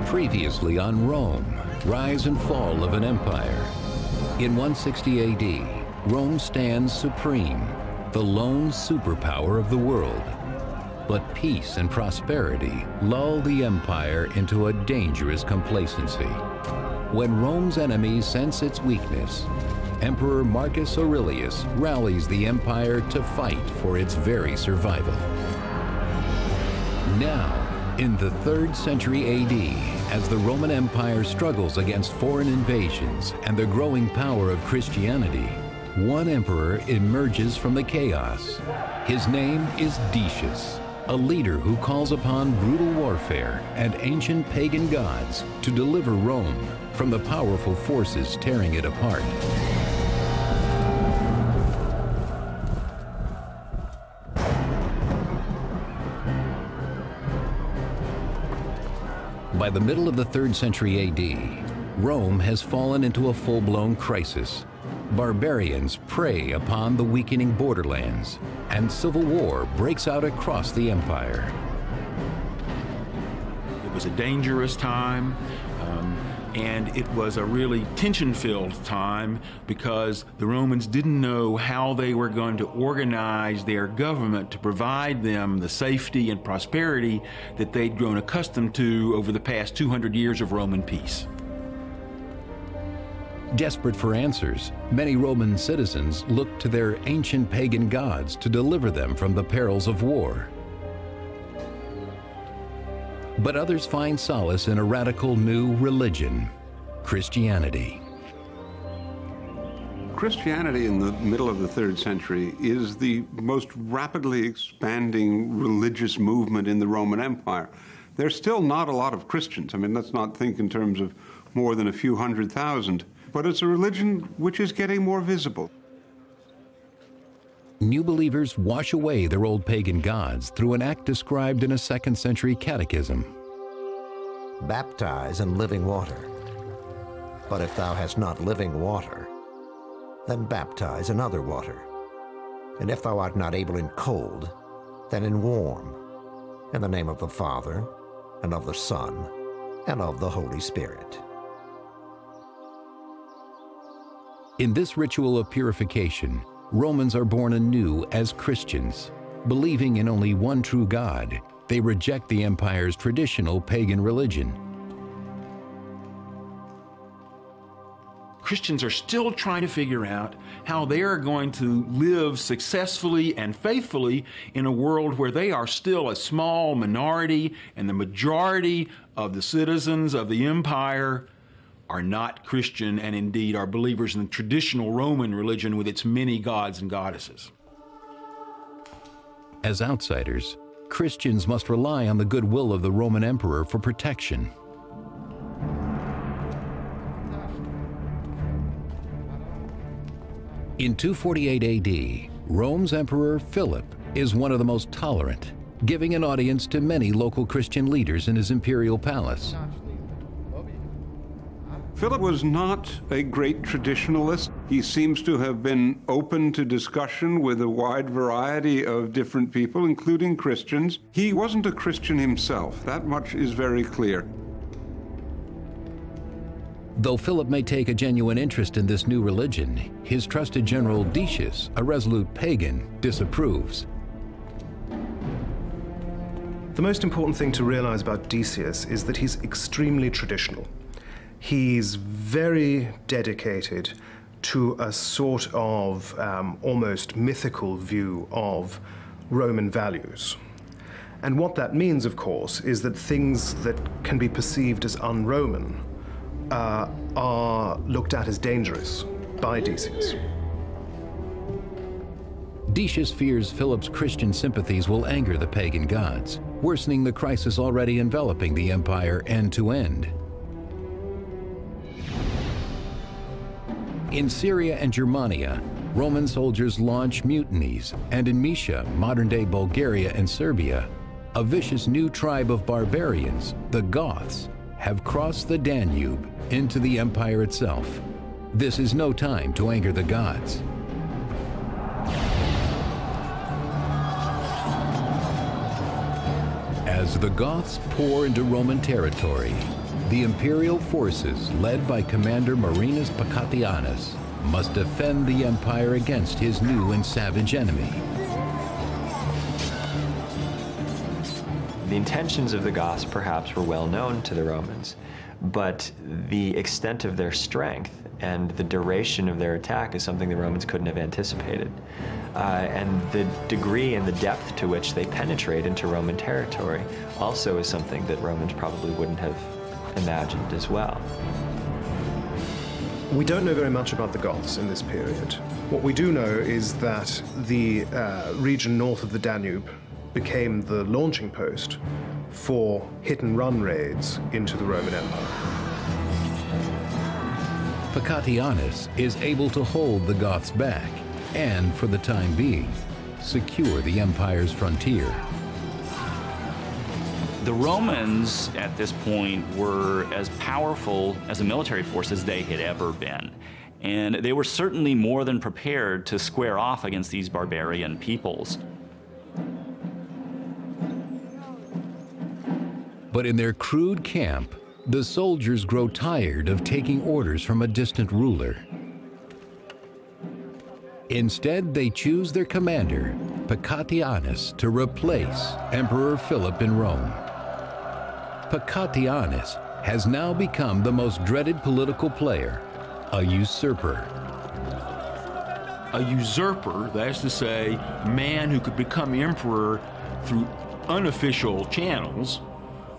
Previously on Rome, rise and fall of an empire. In 160 AD, Rome stands supreme, the lone superpower of the world. But peace and prosperity lull the empire into a dangerous complacency. When Rome's enemies sense its weakness, Emperor Marcus Aurelius rallies the empire to fight for its very survival. Now, in the 3rd century AD, as the Roman Empire struggles against foreign invasions and the growing power of Christianity, one emperor emerges from the chaos. His name is Decius, a leader who calls upon brutal warfare and ancient pagan gods to deliver Rome from the powerful forces tearing it apart. By the middle of the 3rd century AD, Rome has fallen into a full-blown crisis. Barbarians prey upon the weakening borderlands, and civil war breaks out across the empire. It was a dangerous time, and it was a really tension-filled time because the Romans didn't know how they were going to organize their government to provide them the safety and prosperity that they'd grown accustomed to over the past 200 years of Roman peace. Desperate for answers, many Roman citizens looked to their ancient pagan gods to deliver them from the perils of war. But others find solace in a radical new religion, Christianity. Christianity in the middle of the 3rd century is the most rapidly expanding religious movement in the Roman Empire. There's still not a lot of Christians. I mean, let's not think in terms of more than a few 100,000. But it's a religion which is getting more visible. New believers wash away their old pagan gods through an act described in a 2nd century catechism. Baptize in living water. But if thou hast not living water, then baptize in other water. And if thou art not able in cold, then in warm. In the name of the Father, and of the Son, and of the Holy Spirit. In this ritual of purification, Romans are born anew as Christians. Believing in only one true God, they reject the empire's traditional pagan religion. Christians are still trying to figure out how they are going to live successfully and faithfully in a world where they are still a small minority and the majority of the citizens of the empire are not Christian and indeed are believers in the traditional Roman religion with its many gods and goddesses. As outsiders, Christians must rely on the goodwill of the Roman emperor for protection. In 248 AD, Rome's emperor Philip is one of the most tolerant, giving an audience to many local Christian leaders in his imperial palace. Philip was not a great traditionalist. He seems to have been open to discussion with a wide variety of different people, including Christians. He wasn't a Christian himself. That much is very clear. Though Philip may take a genuine interest in this new religion, his trusted general Decius, a resolute pagan, disapproves. The most important thing to realize about Decius is that he's extremely traditional. He's very dedicated to a sort of almost mythical view of Roman values. And what that means, of course, is that things that can be perceived as un-Roman are looked at as dangerous by Decius. Decius fears Philip's Christian sympathies will anger the pagan gods, worsening the crisis already enveloping the empire end to end. In Syria and Germania, Roman soldiers launch mutinies, and in Mysia, modern-day Bulgaria and Serbia, a vicious new tribe of barbarians, the Goths, have crossed the Danube into the empire itself. This is no time to anger the gods. As the Goths pour into Roman territory, the imperial forces led by Commander Marinus Pacatianus must defend the empire against his new and savage enemy. The intentions of the Goths perhaps were well known to the Romans, but the extent of their strength and the duration of their attack is something the Romans couldn't have anticipated. And the degree and the depth to which they penetrate into Roman territory also is something that Romans probably wouldn't have imagined as well. We don't know very much about the Goths in this period. What we do know is that the region north of the Danube became the launching post for hit-and-run raids into the Roman Empire. Pacatianus is able to hold the Goths back and, for the time being, secure the empire's frontier. The Romans at this point were as powerful as a military force as they had ever been. And they were certainly more than prepared to square off against these barbarian peoples. But in their crude camp, the soldiers grow tired of taking orders from a distant ruler. Instead, they choose their commander, Pacatianus, to replace Emperor Philip in Rome. Pacatianus has now become the most dreaded political player, a usurper. A usurper, that is to say, a man who could become emperor through unofficial channels,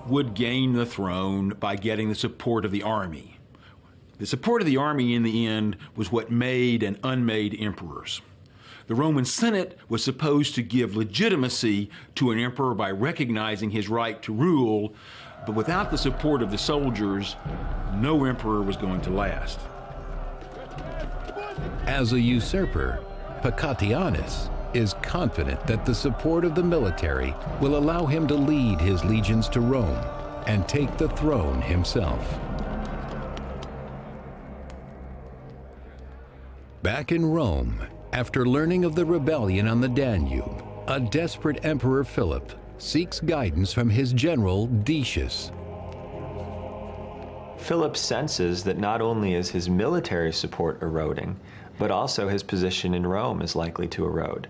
would gain the throne by getting the support of the army. The support of the army in the end was what made and unmade emperors. The Roman Senate was supposed to give legitimacy to an emperor by recognizing his right to rule, but without the support of the soldiers, no emperor was going to last. As a usurper, Pacatianus is confident that the support of the military will allow him to lead his legions to Rome and take the throne himself. Back in Rome, after learning of the rebellion on the Danube, a desperate Emperor Philip seeks guidance from his general Decius. Philip senses that not only is his military support eroding, but also his position in Rome is likely to erode.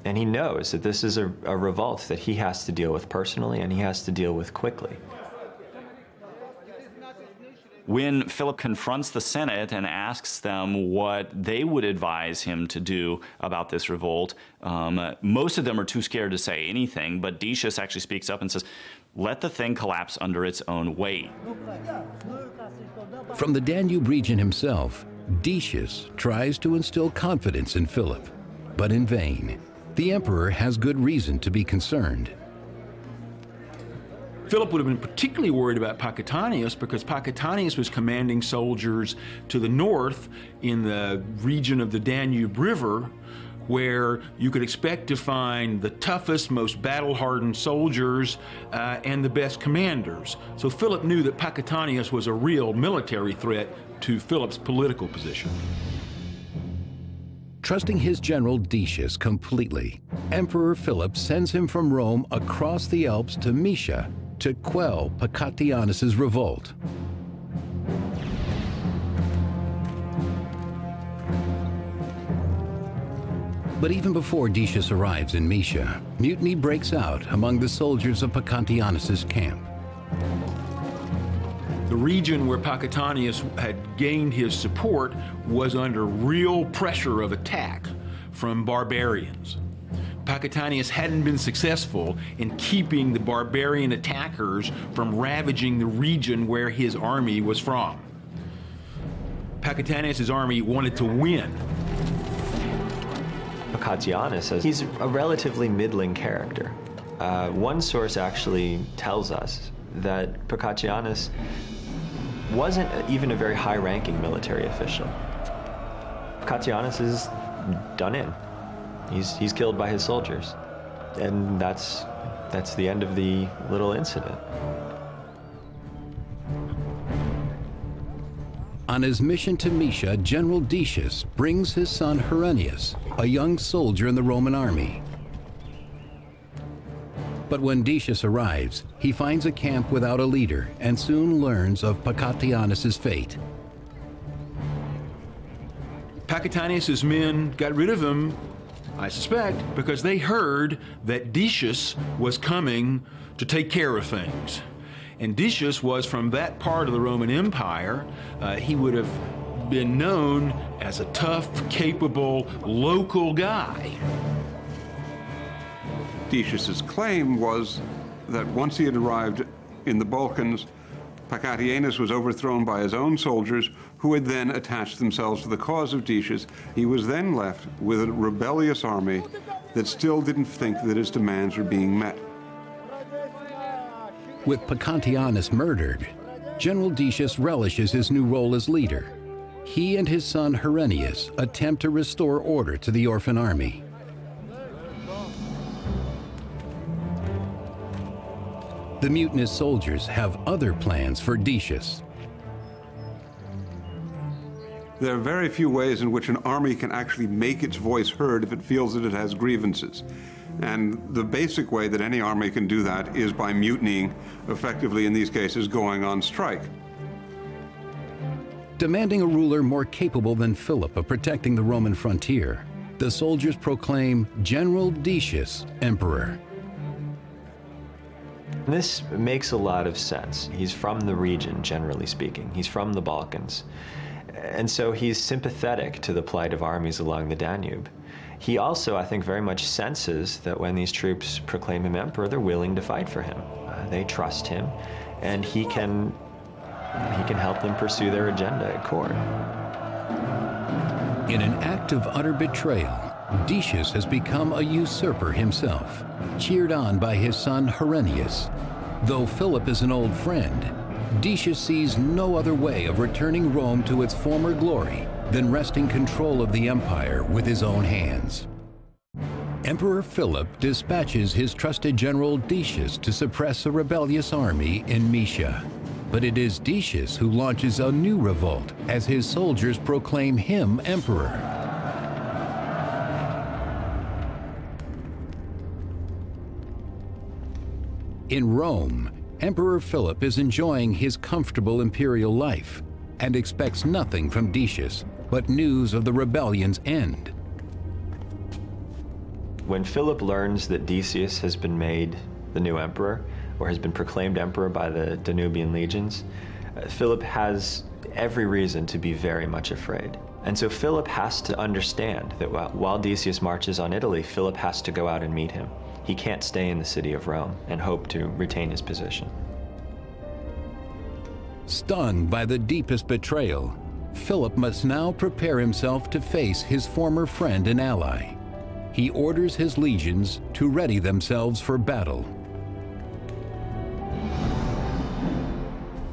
And he knows that this is a revolt that he has to deal with personally and he has to deal with quickly. When Philip confronts the Senate and asks them what they would advise him to do about this revolt, most of them are too scared to say anything, but Decius actually speaks up and says, let the thing collapse under its own weight. From the Danube region himself, Decius tries to instill confidence in Philip, but in vain. The emperor has good reason to be concerned. Philip would have been particularly worried about Pacatianus because Pacatianus was commanding soldiers to the north in the region of the Danube River, where you could expect to find the toughest, most battle-hardened soldiers and the best commanders. So Philip knew that Pacatianus was a real military threat to Philip's political position. Trusting his general Decius completely, Emperor Philip sends him from Rome across the Alps to Moesia to quell Pacatianus's revolt. But even before Decius arrives in Moesia, mutiny breaks out among the soldiers of Pacatianus's camp. The region where Pacatianus had gained his support was under real pressure of attack from barbarians. Pacatianus hadn't been successful in keeping the barbarian attackers from ravaging the region where his army was from. Pacatianus's army wanted to win. Pacatianus says he's a relatively middling character. One source actually tells us that Pacatianus wasn't even a very high-ranking military official. Pacatianus is done in. He's killed by his soldiers, and that's the end of the little incident. On his mission to Moesia, General Decius brings his son Herennius, a young soldier in the Roman army. But when Decius arrives, he finds a camp without a leader and soon learns of Pacatianus' fate. Pacatianus' men got rid of him, I suspect, because they heard that Decius was coming to take care of things. And Decius was from that part of the Roman Empire. He would have been known as a tough, capable, local guy. Decius's claim was that once he had arrived in the Balkans, Pacatianus was overthrown by his own soldiers, who had then attached themselves to the cause of Decius. He was then left with a rebellious army that still didn't think that his demands were being met. With Pacatianus murdered, General Decius relishes his new role as leader. He and his son Herennius attempt to restore order to the orphan army. The mutinous soldiers have other plans for Decius. There are very few ways in which an army can actually make its voice heard if it feels that it has grievances. And the basic way that any army can do that is by mutinying, effectively in these cases going on strike. Demanding a ruler more capable than Philip of protecting the Roman frontier, the soldiers proclaim General Decius emperor. This makes a lot of sense. He's from the region, generally speaking. He's from the Balkans. And so he's sympathetic to the plight of armies along the Danube. He also, I think, very much senses that when these troops proclaim him emperor, they're willing to fight for him. They trust him, and he can help them pursue their agenda at court. In an act of utter betrayal, Decius has become a usurper himself, cheered on by his son Herennius. Though Philip is an old friend, Decius sees no other way of returning Rome to its former glory than wresting control of the empire with his own hands. Emperor Philip dispatches his trusted general Decius to suppress a rebellious army in Moesia. But it is Decius who launches a new revolt as his soldiers proclaim him emperor. In Rome, Emperor Philip is enjoying his comfortable imperial life and expects nothing from Decius but news of the rebellion's end. When Philip learns that Decius has been made the new emperor, or has been proclaimed emperor by the Danubian legions, Philip has every reason to be very much afraid. And so Philip has to understand that while Decius marches on Italy, Philip has to go out and meet him. He can't stay in the city of Rome and hope to retain his position. Stunned by the deepest betrayal, Philip must now prepare himself to face his former friend and ally. He orders his legions to ready themselves for battle.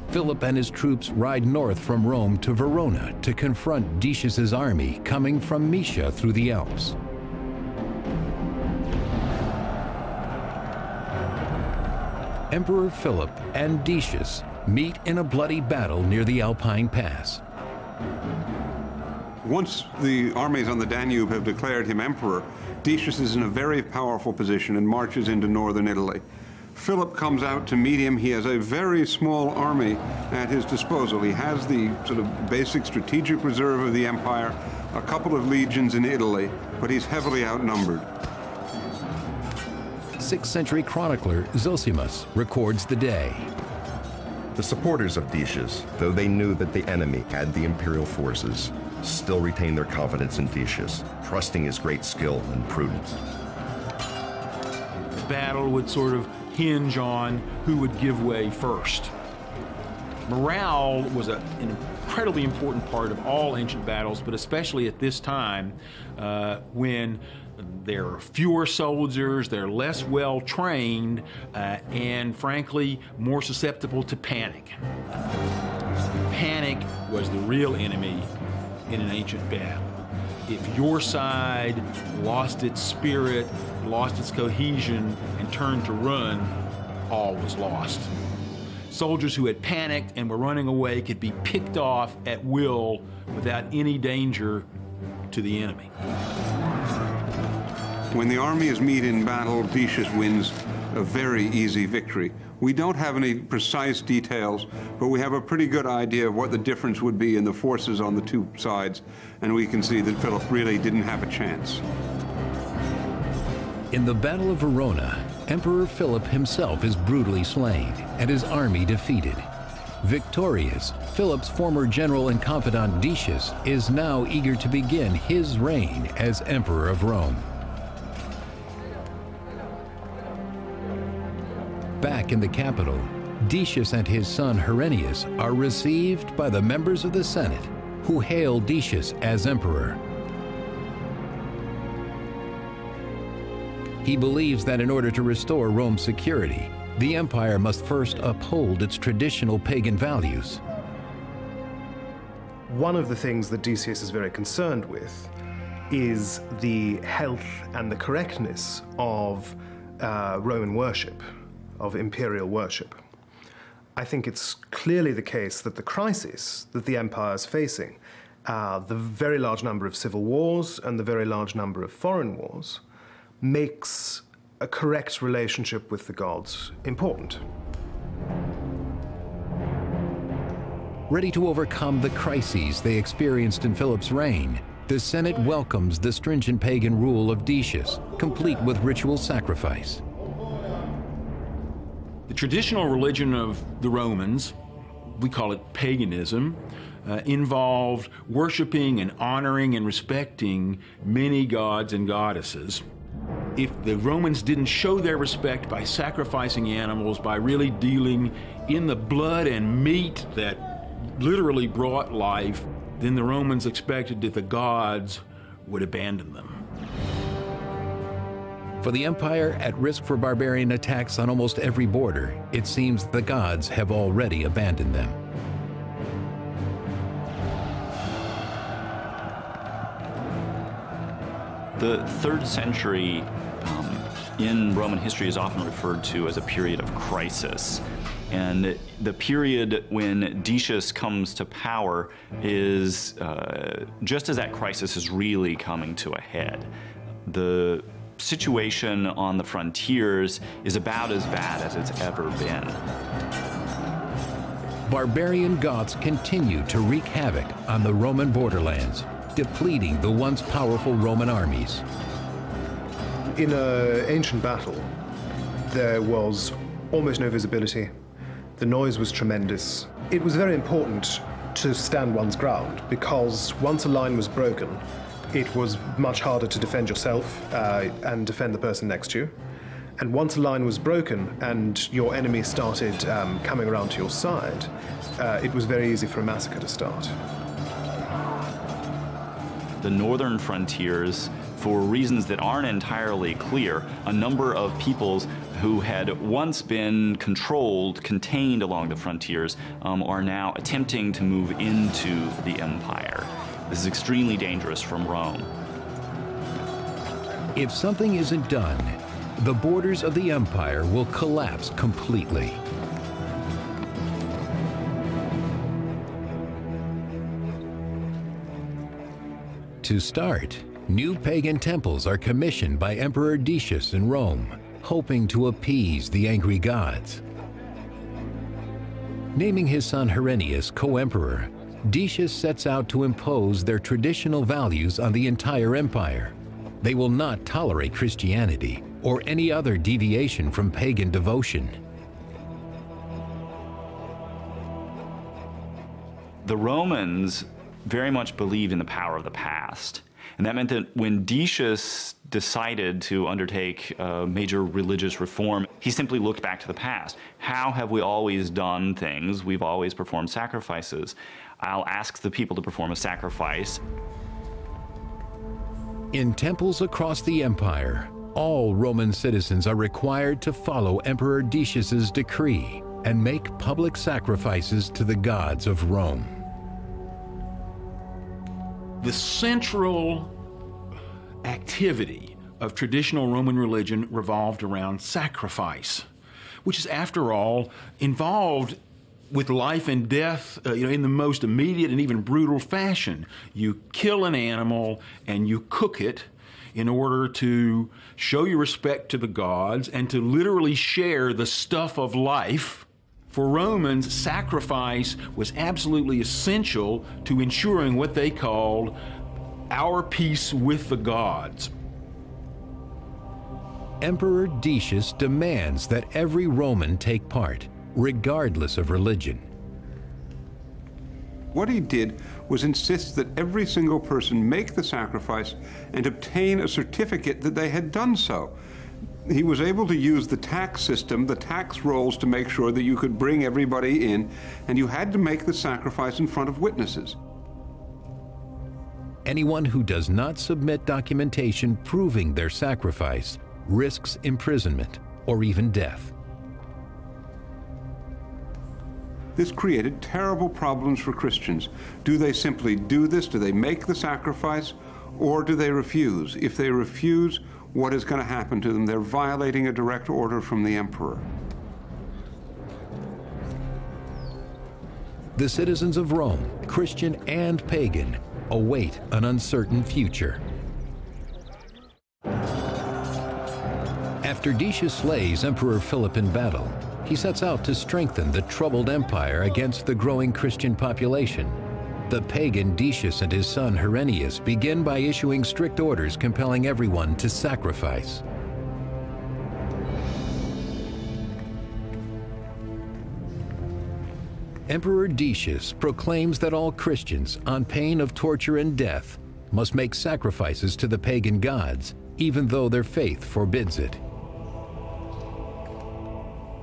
Philip and his troops ride north from Rome to Verona to confront Decius's army coming from Moesia through the Alps. Emperor Philip and Decius meet in a bloody battle near the Alpine Pass. Once the armies on the Danube have declared him emperor, Decius is in a very powerful position and marches into northern Italy. Philip comes out to meet him. He has a very small army at his disposal. He has the sort of basic strategic reserve of the empire, a couple of legions in Italy, but he's heavily outnumbered. 6th century chronicler Zosimus records the day. The supporters of Decius, though they knew that the enemy had the imperial forces, still retained their confidence in Decius, trusting his great skill and prudence. The battle would sort of hinge on who would give way first. Morale was an incredibly important part of all ancient battles, but especially at this time when there are fewer soldiers, they're less well trained, and frankly, more susceptible to panic. Panic was the real enemy in an ancient battle. If your side lost its spirit, lost its cohesion, and turned to run, all was lost. Soldiers who had panicked and were running away could be picked off at will without any danger to the enemy. When the armies meet in battle, Decius wins a very easy victory. We don't have any precise details, but we have a pretty good idea of what the difference would be in the forces on the two sides, and we can see that Philip really didn't have a chance. In the Battle of Verona, Emperor Philip himself is brutally slain and his army defeated. Victorious, Philip's former general and confidant Decius is now eager to begin his reign as Emperor of Rome. Back in the capital, Decius and his son Herennius are received by the members of the Senate, who hail Decius as emperor. He believes that in order to restore Rome's security, the empire must first uphold its traditional pagan values. One of the things that Decius is very concerned with is the health and the correctness of Roman worship, of imperial worship. I think it's clearly the case that the crisis that the empire is facing, the very large number of civil wars and the very large number of foreign wars, makes a correct relationship with the gods important. Ready to overcome the crises they experienced in Philip's reign, the Senate welcomes the stringent pagan rule of Decius, complete with ritual sacrifice. The traditional religion of the Romans, we call it paganism, involved worshiping and honoring and respecting many gods and goddesses. If the Romans didn't show their respect by sacrificing animals, by really dealing in the blood and meat that literally brought life, then the Romans expected that the gods would abandon them. For the empire, at risk for barbarian attacks on almost every border, it seems the gods have already abandoned them. The 3rd century in Roman history is often referred to as a period of crisis. And the period when Decius comes to power is just as that crisis is really coming to a head. The situation on the frontiers is about as bad as it's ever been. Barbarian Goths continue to wreak havoc on the Roman borderlands, depleting the once powerful Roman armies. In an ancient battle, there was almost no visibility. The noise was tremendous. It was very important to stand one's ground, because once a line was broken, it was much harder to defend yourself and defend the person next to you. And once a line was broken and your enemy started coming around to your side, it was very easy for a massacre to start. The northern frontiers, for reasons that aren't entirely clear, a number of peoples who had once been contained along the frontiers, are now attempting to move into the empire. This is extremely dangerous from Rome. If something isn't done, the borders of the empire will collapse completely. To start, new pagan temples are commissioned by Emperor Decius in Rome, hoping to appease the angry gods. Naming his son Herennius co-emperor, Decius sets out to impose their traditional values on the entire empire. They will not tolerate Christianity or any other deviation from pagan devotion. The Romans very much believed in the power of the past. And that meant that when Decius decided to undertake a major religious reform, he simply looked back to the past. How have we always done things? We've always performed sacrifices. I'll ask the people to perform a sacrifice. In temples across the empire, all Roman citizens are required to follow Emperor Decius's decree and make public sacrifices to the gods of Rome. The central activity of traditional Roman religion revolved around sacrifice, which is, after all, involved with life and death, in the most immediate and even brutal fashion. You kill an animal and you cook it. in order to show your respect to the gods and to literally share the stuff of life. For Romans, sacrifice was absolutely essential to ensuring what they called our peace with the gods. Emperor Decius demands that every Roman take part, regardless of religion. What he did was insist that every single person make the sacrifice and obtain a certificate that they had done so. He was able to use the tax system, the tax rolls, to make sure that you could bring everybody in, and you had to make the sacrifice in front of witnesses. Anyone who does not submit documentation proving their sacrifice risks imprisonment or even death. This created terrible problems for Christians. Do they simply do this? Do they make the sacrifice? Or do they refuse? If they refuse, what is going to happen to them? They're violating a direct order from the emperor. The citizens of Rome, Christian and pagan, await an uncertain future. After Decius slays Emperor Philip in battle, he sets out to strengthen the troubled empire against the growing Christian population. The pagan Decius and his son Herennius begin by issuing strict orders compelling everyone to sacrifice. Emperor Decius proclaims that all Christians, on pain of torture and death, must make sacrifices to the pagan gods, even though their faith forbids it.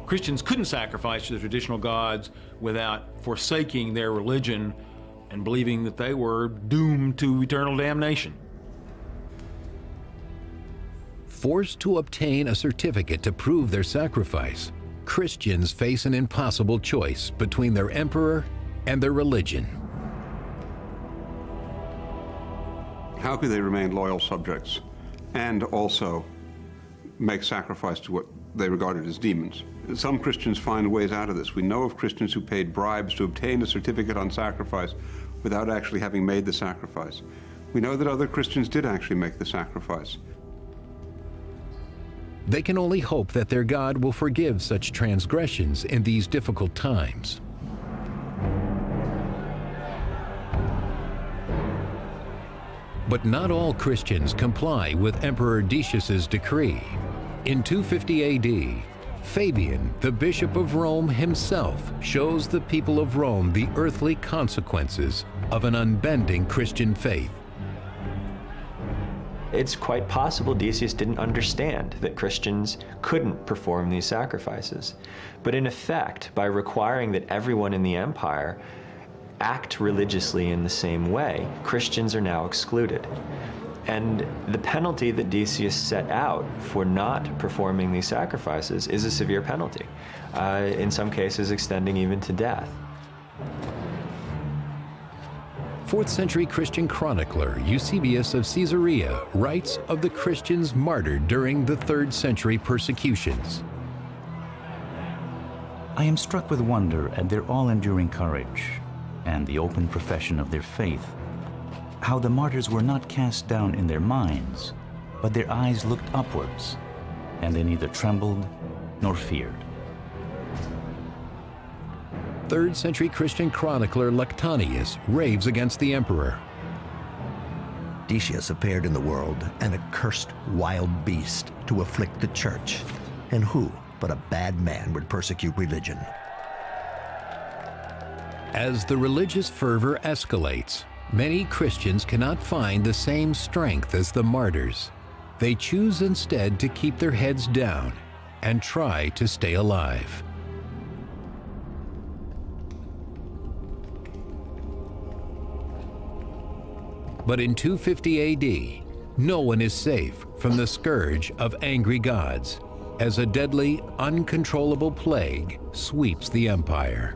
Christians couldn't sacrifice to the traditional gods without forsaking their religion and believing that they were doomed to eternal damnation. Forced to obtain a certificate to prove their sacrifice, Christians face an impossible choice between their emperor and their religion. How could they remain loyal subjects and also make sacrifice to what they regarded as demons? Some Christians find ways out of this. We know of Christians who paid bribes to obtain a certificate on sacrifice without actually having made the sacrifice. We know that other Christians did actually make the sacrifice. They can only hope that their God will forgive such transgressions in these difficult times. But not all Christians comply with Emperor Decius's decree. In 250 AD, Fabian, the Bishop of Rome himself, shows the people of Rome the earthly consequences of an unbending Christian faith. It's quite possible Decius didn't understand that Christians couldn't perform these sacrifices. But in effect, by requiring that everyone in the empire act religiously in the same way, Christians are now excluded. And the penalty that Decius set out for not performing these sacrifices is a severe penalty, in some cases extending even to death. 4th century Christian chronicler Eusebius of Caesarea writes of the Christians martyred during the 3rd century persecutions. I am struck with wonder at their all-enduring courage and the open profession of their faith, how the martyrs were not cast down in their minds, but their eyes looked upwards, and they neither trembled nor feared. 3rd century Christian chronicler Lactantius raves against the emperor. Decius appeared in the world an accursed wild beast to afflict the church, and who but a bad man would persecute religion? As the religious fervor escalates, many Christians cannot find the same strength as the martyrs. They choose instead to keep their heads down and try to stay alive. But in 250 AD, no one is safe from the scourge of angry gods as a deadly, uncontrollable plague sweeps the empire.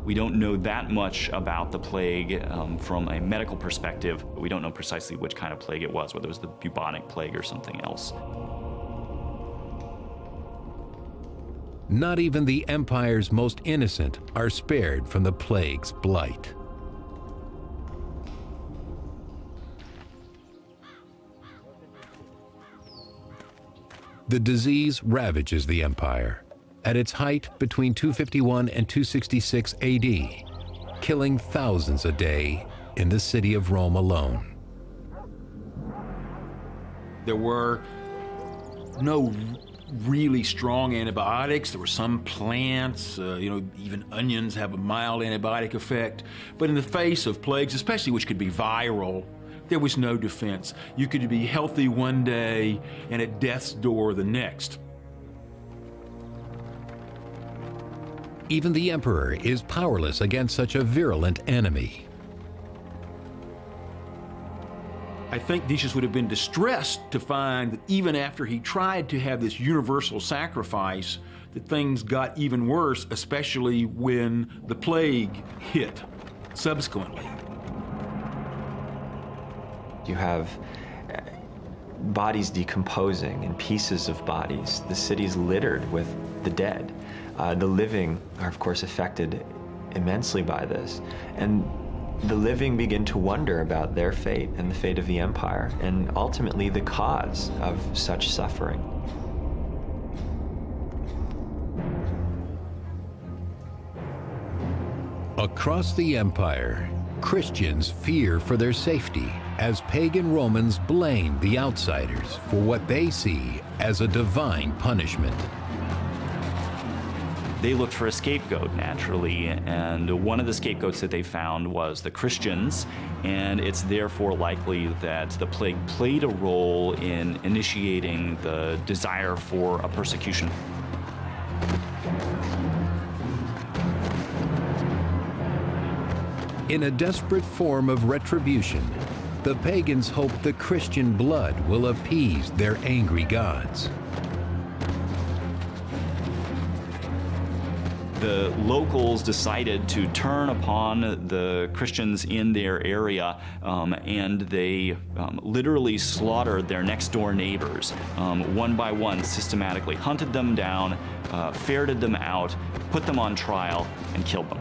We don't know that much about the plague from a medical perspective. We don't know precisely which kind of plague it was, whether it was the bubonic plague or something else. Not even the empire's most innocent are spared from the plague's blight. The disease ravages the empire, at its height between 251 and 266 AD, killing thousands a day in the city of Rome alone. There were no really strong antibiotics. There were some plants, even onions have a mild antibiotic effect. But in the face of plagues, especially which could be viral, there was no defense. You could be healthy one day and at death's door the next. Even the emperor is powerless against such a virulent enemy. I think Decius would have been distressed to find that even after he tried to have this universal sacrifice, that things got even worse, especially when the plague hit subsequently. You have bodies decomposing and pieces of bodies. The city's littered with the dead. The living are, of course, affected immensely by this. And the living begin to wonder about their fate and the fate of the empire, and ultimately the cause of such suffering. Across the empire, Christians fear for their safety as pagan Romans blame the outsiders for what they see as a divine punishment. They looked for a scapegoat, naturally, and one of the scapegoats that they found was the Christians, and it's therefore likely that the plague played a role in initiating the desire for a persecution. In a desperate form of retribution, the pagans hope the Christian blood will appease their angry gods. The locals decided to turn upon the Christians in their area, and they literally slaughtered their next door neighbors, one by one, systematically hunted them down, ferreted them out, put them on trial, and killed them.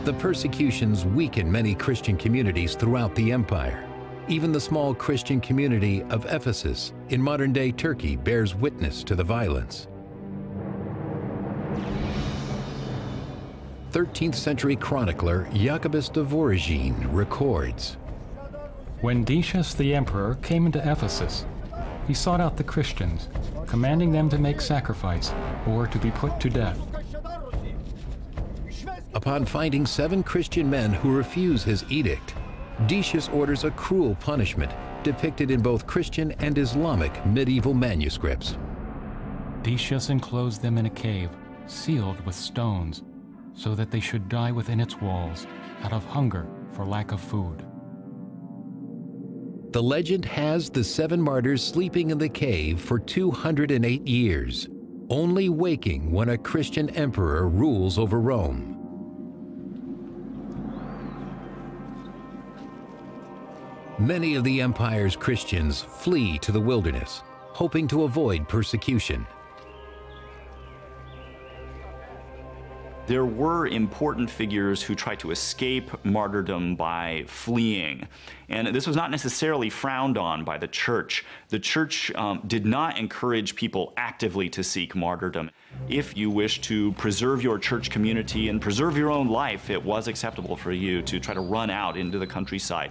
The persecutions weakened many Christian communities throughout the empire. Even the small Christian community of Ephesus in modern-day Turkey bears witness to the violence. 13th century chronicler Jacobus de Voragine records, "When Decius the emperor came into Ephesus, he sought out the Christians, commanding them to make sacrifice or to be put to death. Upon finding 7 Christian men who refuse his edict, Decius orders a cruel punishment depicted in both Christian and Islamic medieval manuscripts. Decius enclosed them in a cave, sealed with stones, so that they should die within its walls, out of hunger for lack of food." The legend has the 7 martyrs sleeping in the cave for 208 years, only waking when a Christian emperor rules over Rome. Many of the empire's Christians flee to the wilderness, hoping to avoid persecution. There were important figures who tried to escape martyrdom by fleeing. And this was not necessarily frowned on by the church. The church did not encourage people actively to seek martyrdom. If you wish to preserve your church community and preserve your own life, it was acceptable for you to try to run out into the countryside.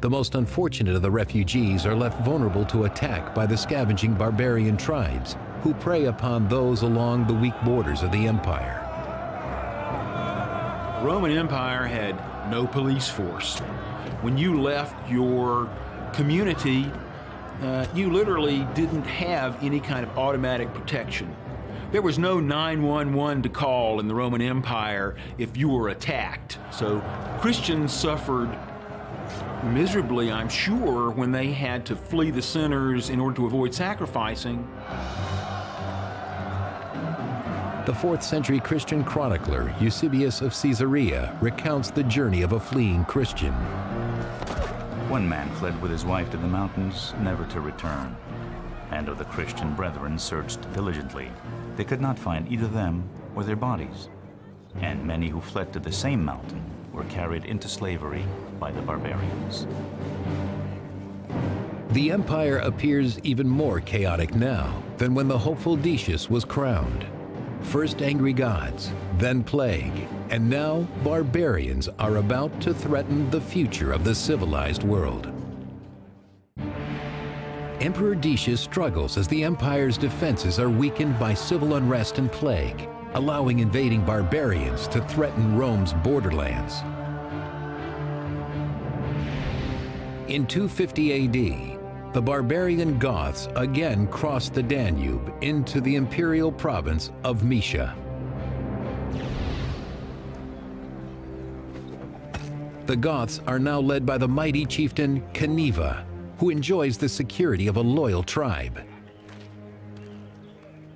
The most unfortunate of the refugees are left vulnerable to attack by the scavenging barbarian tribes who prey upon those along the weak borders of the empire. The Roman Empire had no police force. When you left your community, you literally didn't have any kind of automatic protection. There was no 911 to call in the Roman Empire if you were attacked. So Christians suffered miserably, I'm sure, when they had to flee the centers in order to avoid sacrificing. The 4th century Christian chronicler Eusebius of Caesarea recounts the journey of a fleeing Christian. One man fled with his wife to the mountains, never to return. And of the Christian brethren searched diligently. They could not find either them or their bodies. And many who fled to the same mountain were carried into slavery by the barbarians. The empire appears even more chaotic now than when the hopeful Decius was crowned. First angry gods, then plague, and now barbarians are about to threaten the future of the civilized world. Emperor Decius struggles as the empire's defenses are weakened by civil unrest and plague, allowing invading barbarians to threaten Rome's borderlands. In 250 AD, the barbarian Goths again crossed the Danube into the imperial province of Moesia. The Goths are now led by the mighty chieftain Cniva, who enjoys the security of a loyal tribe.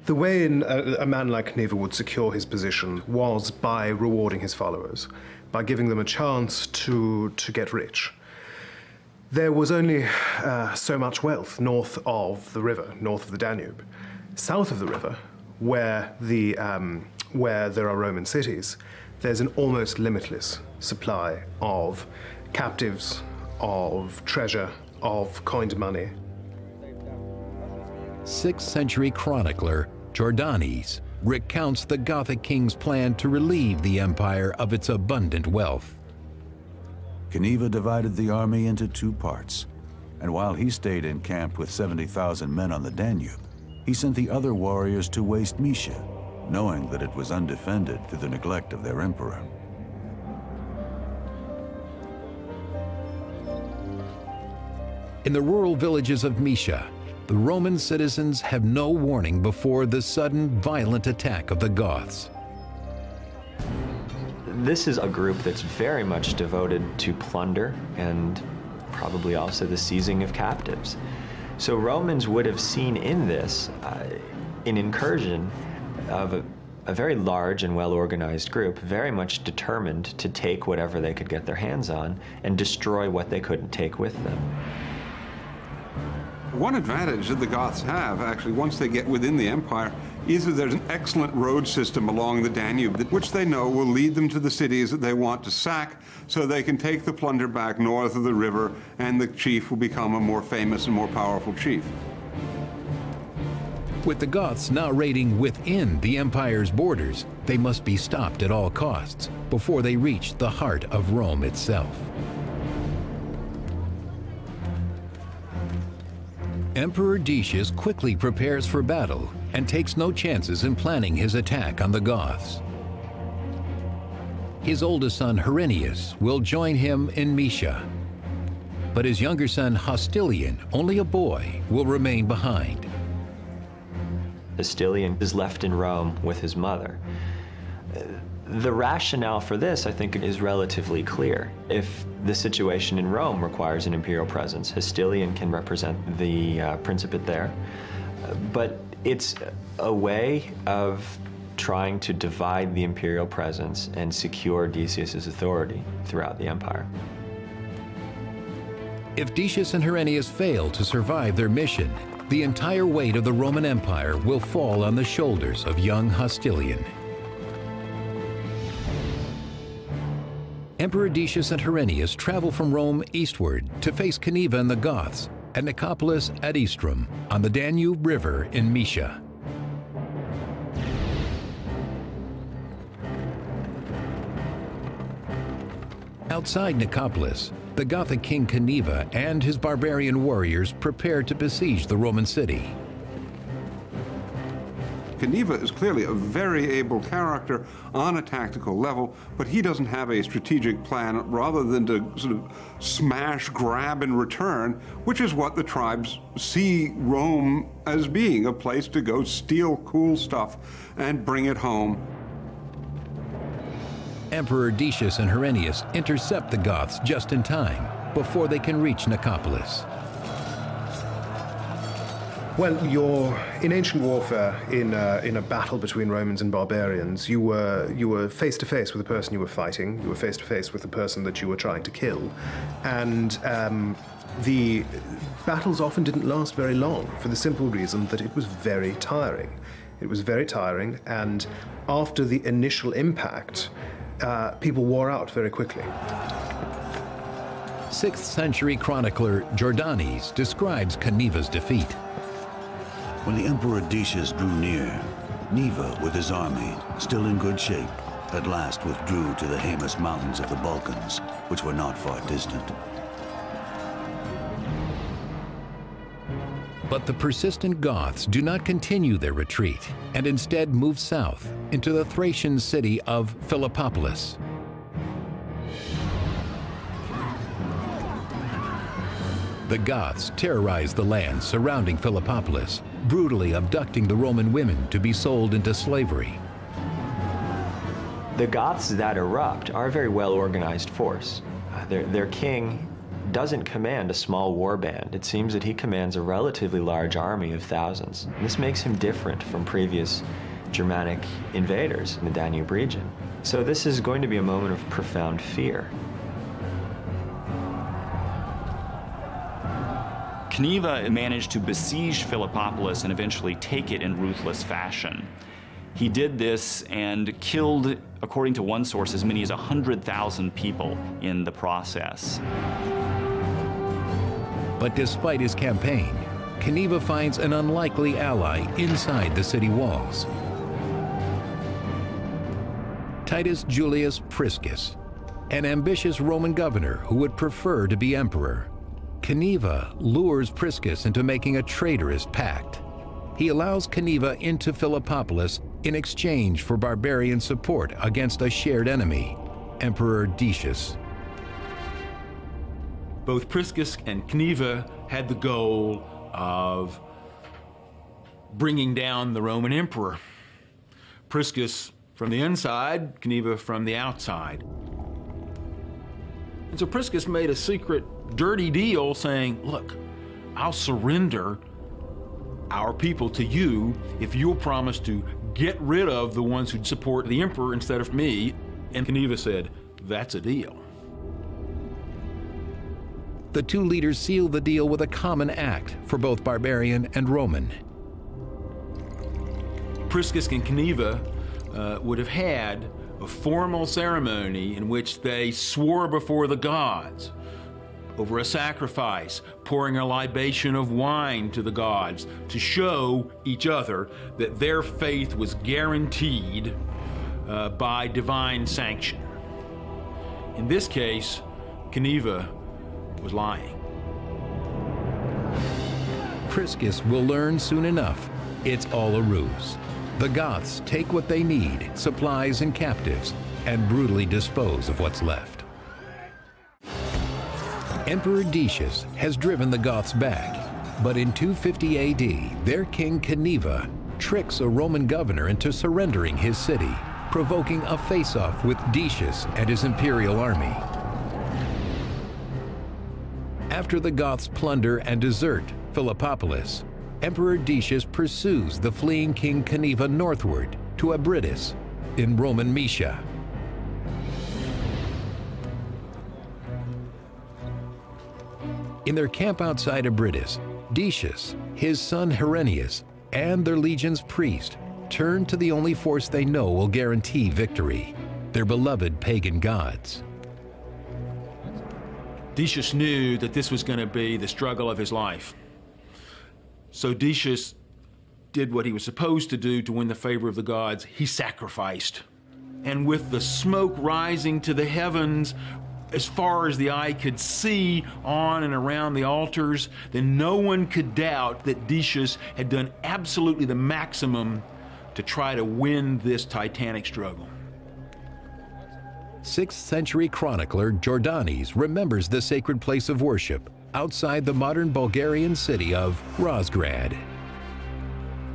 The way a man like Cniva would secure his position was by rewarding his followers, by giving them a chance to get rich. There was only so much wealth north of the river, north of the Danube. South of the river, where there are Roman cities, there's an almost limitless supply of captives, of treasure, of coined money. 6th century chronicler Jordanes recounts the Gothic king's plan to relieve the empire of its abundant wealth. Cniva divided the army into two parts, and while he stayed in camp with 70,000 men on the Danube, he sent the other warriors to waste Moesia, knowing that it was undefended through the neglect of their emperor. In the rural villages of Moesia, the Roman citizens have no warning before the sudden, violent attack of the Goths. This is a group that's very much devoted to plunder and probably also the seizing of captives. So Romans would have seen in this an incursion of a very large and well-organized group, very much determined to take whatever they could get their hands on and destroy what they couldn't take with them. One advantage that the Goths have, actually, once they get within the empire, is that there's an excellent road system along the Danube, which they know will lead them to the cities that they want to sack, so they can take the plunder back north of the river, and the chief will become a more famous and more powerful chief. With the Goths now raiding within the empire's borders, they must be stopped at all costs before they reach the heart of Rome itself. Emperor Decius quickly prepares for battle and takes no chances in planning his attack on the Goths. His oldest son, Herennius, will join him in Moesia. But his younger son, Hostilian, only a boy, will remain behind. Hostilian is left in Rome with his mother. The rationale for this, I think, is relatively clear. If the situation in Rome requires an imperial presence, Hostilian can represent the Principate there. But it's a way of trying to divide the imperial presence and secure Decius's authority throughout the empire. If Decius and Herennius fail to survive their mission, the entire weight of the Roman Empire will fall on the shoulders of young Hostilian. Emperor Decius and Herennius travel from Rome eastward to face Cniva and the Goths at Nicopolis ad Istrum on the Danube River in Moesia. Outside Nicopolis, the Gothic king Cniva and his barbarian warriors prepare to besiege the Roman city. Cniva is clearly a very able character on a tactical level, but he doesn't have a strategic plan rather than to sort of smash, grab, and return, which is what the tribes see Rome as being, a place to go steal cool stuff and bring it home. Emperor Decius and Herennius intercept the Goths just in time, before they can reach Nicopolis. Well, in ancient warfare, in a battle between Romans and barbarians, you were face to face with the person you were fighting. You were face to face with the person that you were trying to kill, and the battles often didn't last very long for the simple reason that it was very tiring. It was very tiring, and after the initial impact, people wore out very quickly. 6th century chronicler Jordanes describes Cniva's defeat. When the Emperor Decius drew near, Neva, with his army, still in good shape, at last withdrew to the Haemus Mountains of the Balkans, which were not far distant. But the persistent Goths do not continue their retreat, and instead move south into the Thracian city of Philippopolis. The Goths terrorize the land surrounding Philippopolis, brutally abducting the Roman women to be sold into slavery. The Goths that erupt are a very well-organized force. Their king doesn't command a small war band. It seems that he commands a relatively large army of thousands. This makes him different from previous Germanic invaders in the Danube region. So this is going to be a moment of profound fear. Cniva managed to besiege Philippopolis and eventually take it in ruthless fashion. He did this and killed, according to one source, as many as 100,000 people in the process. But despite his campaign, Cniva finds an unlikely ally inside the city walls. Titus Julius Priscus, an ambitious Roman governor who would prefer to be emperor. Cniva lures Priscus into making a traitorous pact. He allows Cniva into Philippopolis in exchange for barbarian support against a shared enemy, Emperor Decius. Both Priscus and Cniva had the goal of bringing down the Roman emperor. Priscus from the inside, Cniva from the outside. And so Priscus made a secret, dirty deal saying, look, I'll surrender our people to you if you'll promise to get rid of the ones who'd support the emperor instead of me. And Cniva said, that's a deal. The two leaders sealed the deal with a common act for both barbarian and Roman. Priscus and Cniva would have had a formal ceremony in which they swore before the gods over a sacrifice, pouring a libation of wine to the gods to show each other that their faith was guaranteed by divine sanction. In this case, Cniva was lying. Priscus will learn soon enough it's all a ruse. The Goths take what they need, supplies and captives, and brutally dispose of what's left. Emperor Decius has driven the Goths back, but in 250 AD, their king Cniva tricks a Roman governor into surrendering his city, provoking a face-off with Decius and his imperial army. After the Goths plunder and desert Philippopolis, Emperor Decius pursues the fleeing King Cniva northward to Abritus in Roman Moesia. In their camp outside Abritus, Decius, his son Herennius, and their legion's priest turn to the only force they know will guarantee victory, their beloved pagan gods. Decius knew that this was going to be the struggle of his life. So Decius did what he was supposed to do to win the favor of the gods. He sacrificed. And with the smoke rising to the heavens, as far as the eye could see on and around the altars, then no one could doubt that Decius had done absolutely the maximum to try to win this titanic struggle. 6th century chronicler Jordanes remembers the sacred place of worship outside the modern Bulgarian city of Razgrad.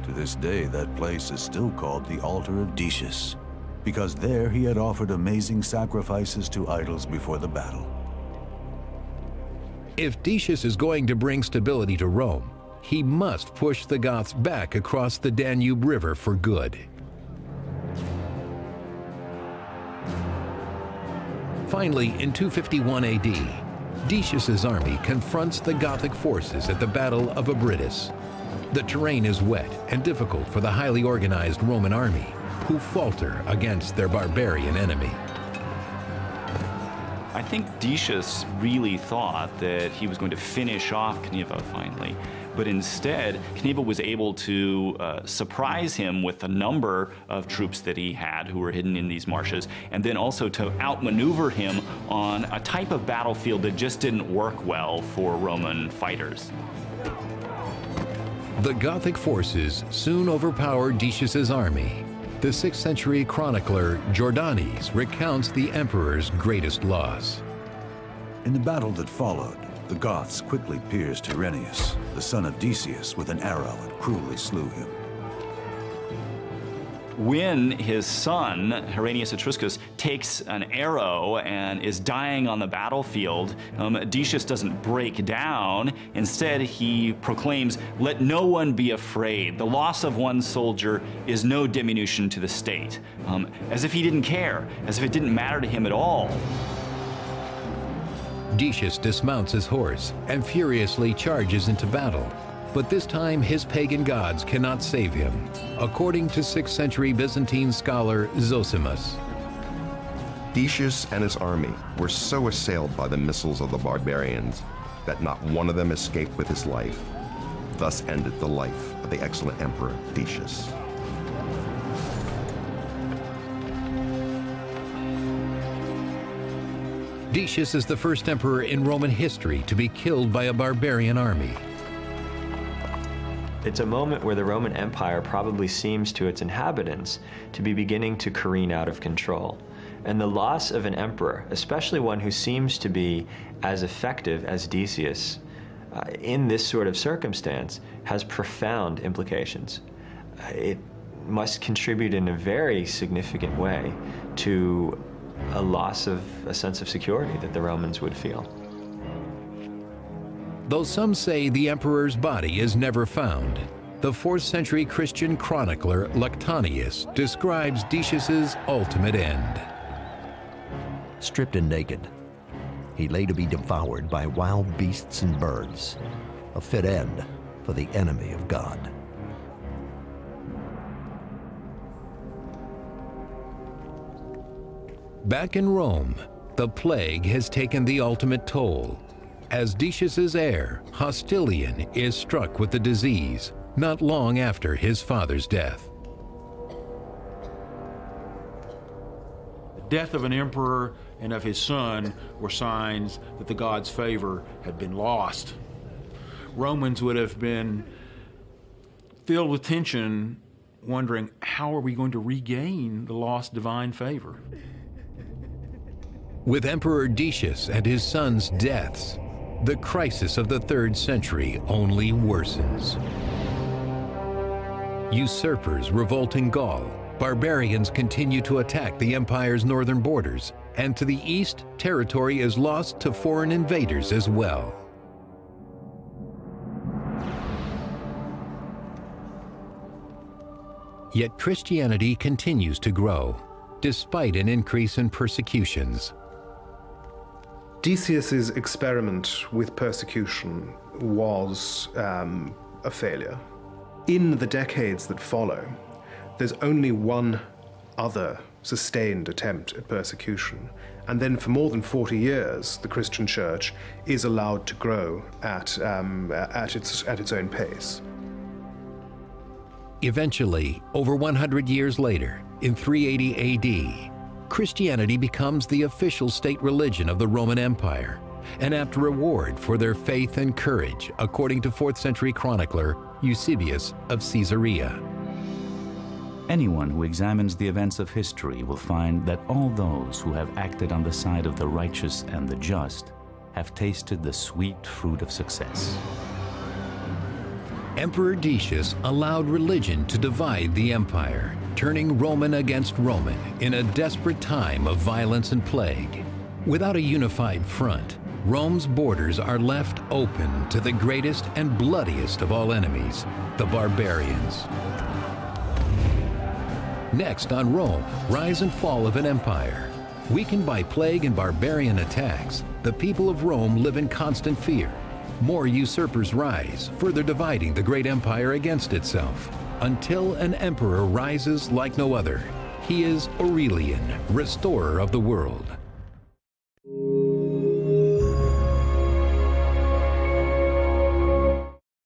To this day, that place is still called the Altar of Decius, because there he had offered amazing sacrifices to idols before the battle. If Decius is going to bring stability to Rome, he must push the Goths back across the Danube River for good. Finally, in 251 AD, Decius's army confronts the Gothic forces at the Battle of Abritus. The terrain is wet and difficult for the highly organized Roman army, who falter against their barbarian enemy. I think Decius really thought that he was going to finish off Cniva finally, but instead, Cniva was able to surprise him with a number of troops that he had who were hidden in these marshes, and then also to outmaneuver him on a type of battlefield that just didn't work well for Roman fighters. The Gothic forces soon overpowered Decius's army. The 6th century chronicler Jordanes recounts the emperor's greatest loss. In the battle that followed, the Goths quickly pierced Herennius, the son of Decius, with an arrow and cruelly slew him. When his son, Herennius Etruscus, takes an arrow and is dying on the battlefield, Decius doesn't break down. Instead, he proclaims, "Let no one be afraid. The loss of one soldier is no diminution to the state." As if he didn't care, as if it didn't matter to him at all. Decius dismounts his horse and furiously charges into battle. But this time, his pagan gods cannot save him, according to 6th century Byzantine scholar Zosimus. Decius and his army were so assailed by the missiles of the barbarians that not one of them escaped with his life. Thus ended the life of the excellent emperor Decius. Decius is the first emperor in Roman history to be killed by a barbarian army. It's a moment where the Roman Empire probably seems to its inhabitants to be beginning to careen out of control. And the loss of an emperor, especially one who seems to be as effective as Decius, in this sort of circumstance, has profound implications. It must contribute in a very significant way to a loss of a sense of security that the Romans would feel. Though some say the emperor's body is never found, the 4th century Christian chronicler Lactantius describes Decius's ultimate end. Stripped and naked, he lay to be devoured by wild beasts and birds, a fit end for the enemy of God. Back in Rome, the plague has taken the ultimate toll. As Decius's heir, Hostilian, is struck with the disease not long after his father's death. The death of an emperor and of his son were signs that the god's favor had been lost. Romans would have been filled with tension, wondering, how are we going to regain the lost divine favor? With Emperor Decius and his son's deaths, the crisis of the 3rd century only worsens. Usurpers revolt in Gaul, barbarians continue to attack the empire's northern borders, and to the east, territory is lost to foreign invaders as well. Yet Christianity continues to grow, despite an increase in persecutions. Decius's experiment with persecution was a failure. In the decades that follow, there's only one other sustained attempt at persecution, and then for more than 40 years, the Christian Church is allowed to grow at its own pace. Eventually, over 100 years later, in 380 AD, Christianity becomes the official state religion of the Roman Empire, an apt reward for their faith and courage, according to 4th century chronicler Eusebius of Caesarea. Anyone who examines the events of history will find that all those who have acted on the side of the righteous and the just have tasted the sweet fruit of success. Emperor Decius allowed religion to divide the empire, turning Roman against Roman in a desperate time of violence and plague. Without a unified front, Rome's borders are left open to the greatest and bloodiest of all enemies, the barbarians. Next on Rome, rise and fall of an empire. Weakened by plague and barbarian attacks, the people of Rome live in constant fear. More usurpers rise, further dividing the great empire against itself, until an emperor rises like no other. He is Aurelian, restorer of the world.